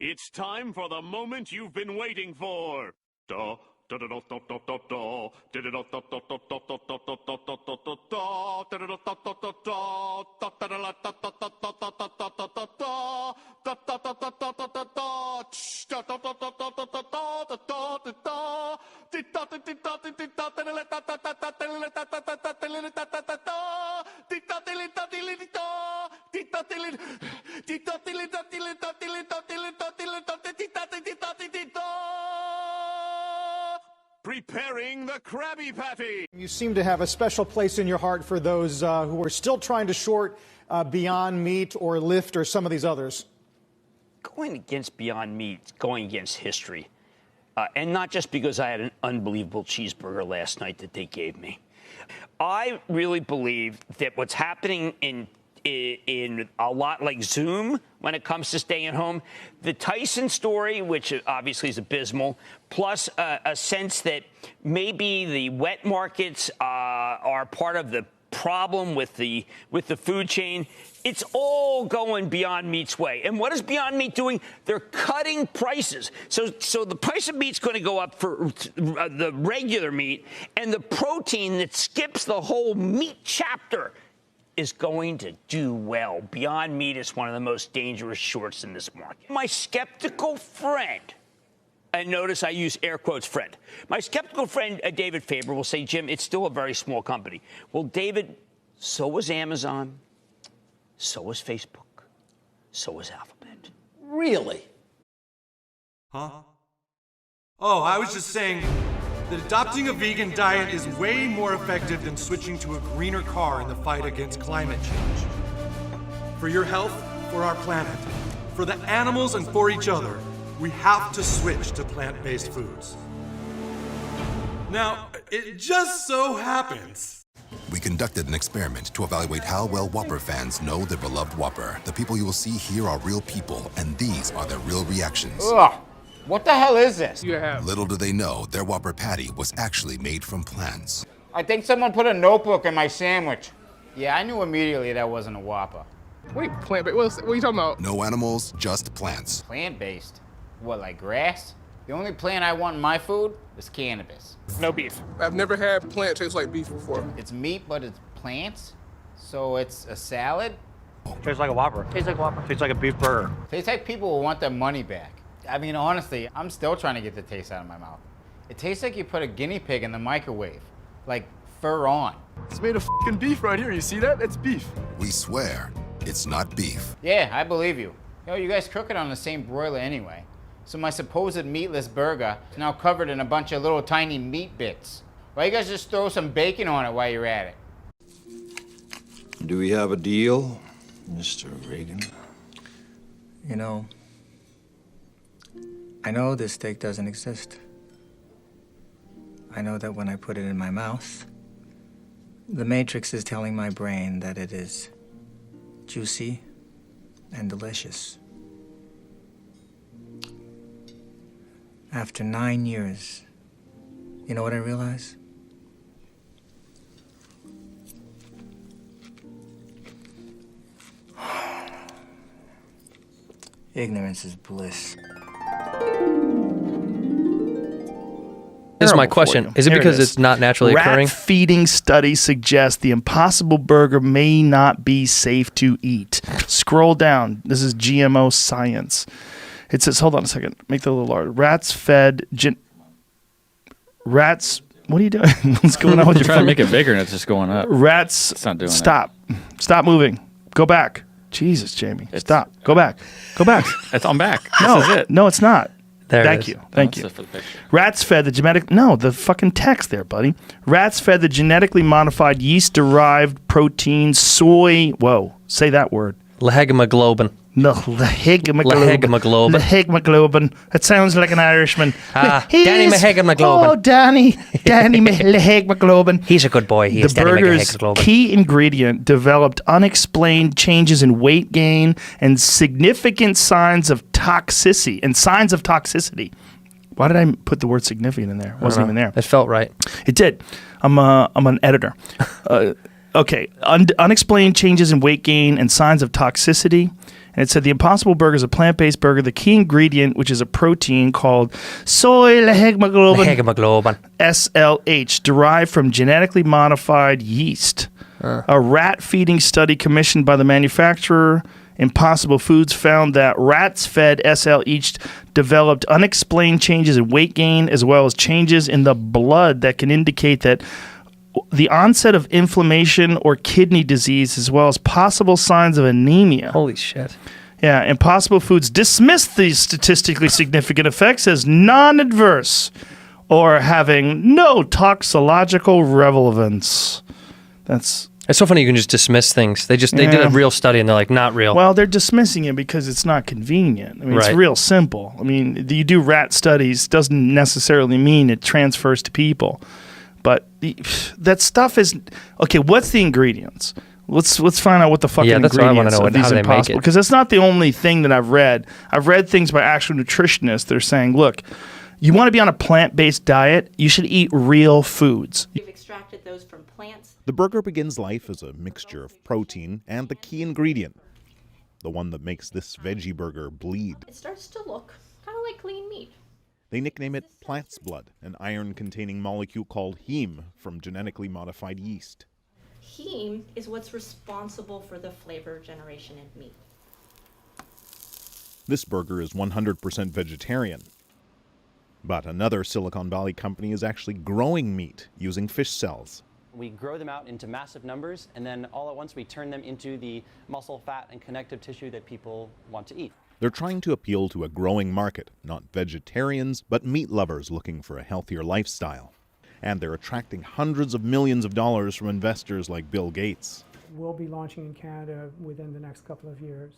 It's time for the moment you've been waiting for. Da, da, da, da, da, da, da, da. Da, da, da, da, da, da, da, da, da, da, da, da, da, da, da. Da, da, da, da, da, da, da. Da, da, da, da, da, da, da, da, da, da, da, da, da, da. Da, da, da, da, da, da, da, da. Tsh, da, da, da, da, da, da, da, da, da, da, da, da. Di, da, di, di, da, di, di, da, da, da, da, da, da, da, da, da, da, da, da, da, da, da, da, da. Di, da, di, li, da, di, li, di, da. Di, da, di, li, di, da, di, li, da, di, li, da, di, li, da, di, li, da, di, li, da, di, da, di, di, da, di, di, da. Preparing the Krabby Patty. You seem to have a special place in your heart for those who are still trying to short Beyond Meat or Lyft or some of these others. Going against Beyond Meat, going against history. And not just because I had an unbelievable cheeseburger last night that they gave me. I really believe that what's happening in a lot like Zoom when it comes to staying at home, the Tyson story, which obviously is abysmal, plus a sense that maybe the wet markets are part of the problem with the food chain. It's all going Beyond Meat's way. And what is Beyond Meat doing? They're cutting prices. So the price of meat's going to go up for the regular meat, and the protein that skips the whole meat chapter is going to do well. Beyond Meat is one of the most dangerous shorts in this market. My skeptical friend, and notice I use air quotes friend, my skeptical friend, David Faber, will say, Jim, it's still a very small company. Well, David, so was Amazon, so was Facebook, so was Alphabet. Really? Huh? Oh, I was just saying that adopting a vegan diet is way more effective than switching to a greener car in the fight against climate change. For your health, for our planet, for the animals, and for each other, we have to switch to plant-based foods. Now, it just so happens. We conducted an experiment to evaluate how well Whopper fans know their beloved Whopper. The people you will see here are real people, and these are their real reactions. Ugh. What the hell is this? Little do they know, their Whopper patty was actually made from plants. I think someone put a notebook in my sandwich. Yeah, I knew immediately that wasn't a Whopper. Wait, plant-based? What are you talking about? No animals, just plants. Plant-based? What, like grass? The only plant I want in my food is cannabis. No beef. I've never had plant taste like beef before. It's meat, but it's plants? So it's a salad? Tastes like a Whopper. Tastes like a Whopper. Tastes like a beef burger. Tastes like people will want their money back. I mean, honestly, I'm still trying to get the taste out of my mouth. It tastes like you put a guinea pig in the microwave. Like, fur on. It's made of f***ing beef right here. You see that? It's beef. We swear, it's not beef. Yeah, I believe you. Yo, you guys cook it on the same broiler anyway. So my supposed meatless burger is now covered in a bunch of little tiny meat bits. Why you guys just throw some bacon on it while you're at it? Do we have a deal, Mr. Reagan? You know, I know this steak doesn't exist. I know that when I put it in my mouth, the Matrix is telling my brain that it is juicy and delicious. After 9 years, you know what I realize? Ignorance is bliss. This is my question. Is it because it's not naturally occurring? Rat feeding studies suggest the Impossible Burger may not be safe to eat. Scroll down. This is GMO science. It says, hold on a second. Make that a little larger. Rats. What are you doing? What's going on with your trying to make it bigger and it's just going up. Rats. It's not doing Stop. Stop moving. Go back. Jesus, Jamie. Stop. Go back. Go back. I'm back. No, this is it. No, it's not. There Thank you. Thank you. Rats fed the fucking text there, buddy. Rats fed the genetically modified yeast-derived protein soy. Whoa, say that word. Lehemoglobin. No, lehemoglobin. Lehemoglobin. That sounds like an Irishman. Danny Lehemoglobin. Oh, Danny Lehemoglobin. He's a good boy. He is the Danny burger's Lehemoglobin. key ingredient developed unexplained changes in weight gain and significant signs of toxicity. Why did I put the word significant in there? It wasn't even there. It felt right. It did. I'm an editor. Okay. Unexplained changes in weight gain and signs of toxicity. And it said the Impossible Burger is a plant-based burger. The key ingredient, which is a protein called soy lehemoglobin, SLH, derived from genetically modified yeast. A rat feeding study commissioned by the manufacturer Impossible Foods found that rats fed SLH developed unexplained changes in weight gain as well as changes in the blood that can indicate that the onset of inflammation or kidney disease as well as possible signs of anemia. Holy shit. Yeah, Impossible Foods dismissed these statistically significant effects as non-adverse or having no toxicological relevance. It's so funny you can just dismiss things. They did a real study and they're like, not real. Well, they're dismissing it because it's not convenient. I mean, It's real simple. I mean, you do rat studies doesn't necessarily mean it transfers to people. But that stuff is okay. What's the ingredients? Let's find out what the fucking ingredients what I want to know. of these how they make it. Because that's not the only thing that I've read. I've read things by actual nutritionists that are saying, look, you want to be on a plant-based diet, you should eat real foods. We've extracted those from plants. The burger begins life as a mixture of protein and the key ingredient, the one that makes this veggie burger bleed. It starts to look kind of like lean meat. They nickname it plant's blood, an iron-containing molecule called heme from genetically modified yeast. Heme is what's responsible for the flavor generation in meat. This burger is 100% vegetarian. But another Silicon Valley company is actually growing meat using fish cells. We grow them out into massive numbers, and then all at once we turn them into the muscle, fat, and connective tissue that people want to eat. They're trying to appeal to a growing market, not vegetarians, but meat lovers looking for a healthier lifestyle. And they're attracting hundreds of millions of dollars from investors like Bill Gates. We'll be launching in Canada within the next couple of years.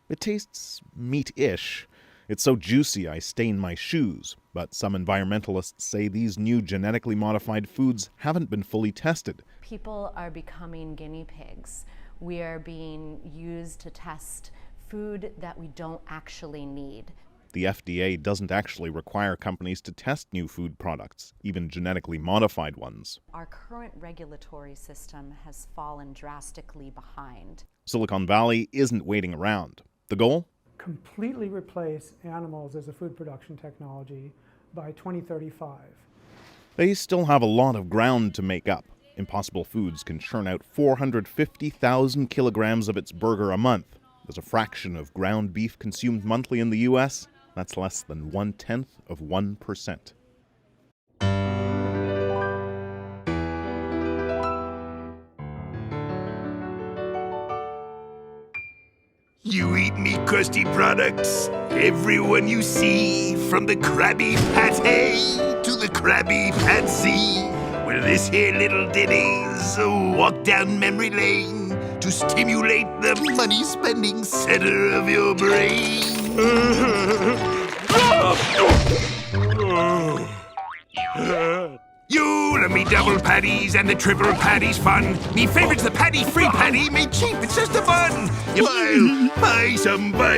It tastes meat-ish. It's so juicy I stain my shoes, but some environmentalists say these new genetically modified foods haven't been fully tested. People are becoming guinea pigs. We are being used to test food that we don't actually need. The FDA doesn't actually require companies to test new food products, even genetically modified ones. Our current regulatory system has fallen drastically behind. Silicon Valley isn't waiting around. The goal? Completely replace animals as a food production technology by 2035. They still have a lot of ground to make up. Impossible Foods can churn out 450,000 kilograms of its burger a month. As a fraction of ground beef consumed monthly in the U.S., that's less than 0.1%. You eat meat crusty products, everyone you see, from the Krabby Patty to the Krabby Patsy. Well, this here little ditty's a walk down memory lane to stimulate the money-spending center of your brain. You love me double patties and the triple patties fun. Me favorite's the patty-free patty, made cheap, it's just a bun. You buy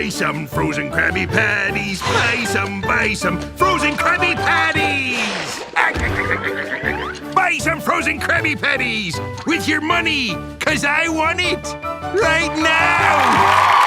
some frozen Krabby Patties. Buy some frozen Krabby Patties. Buy some frozen Krabby Patties with your money, 'cause I want it right now.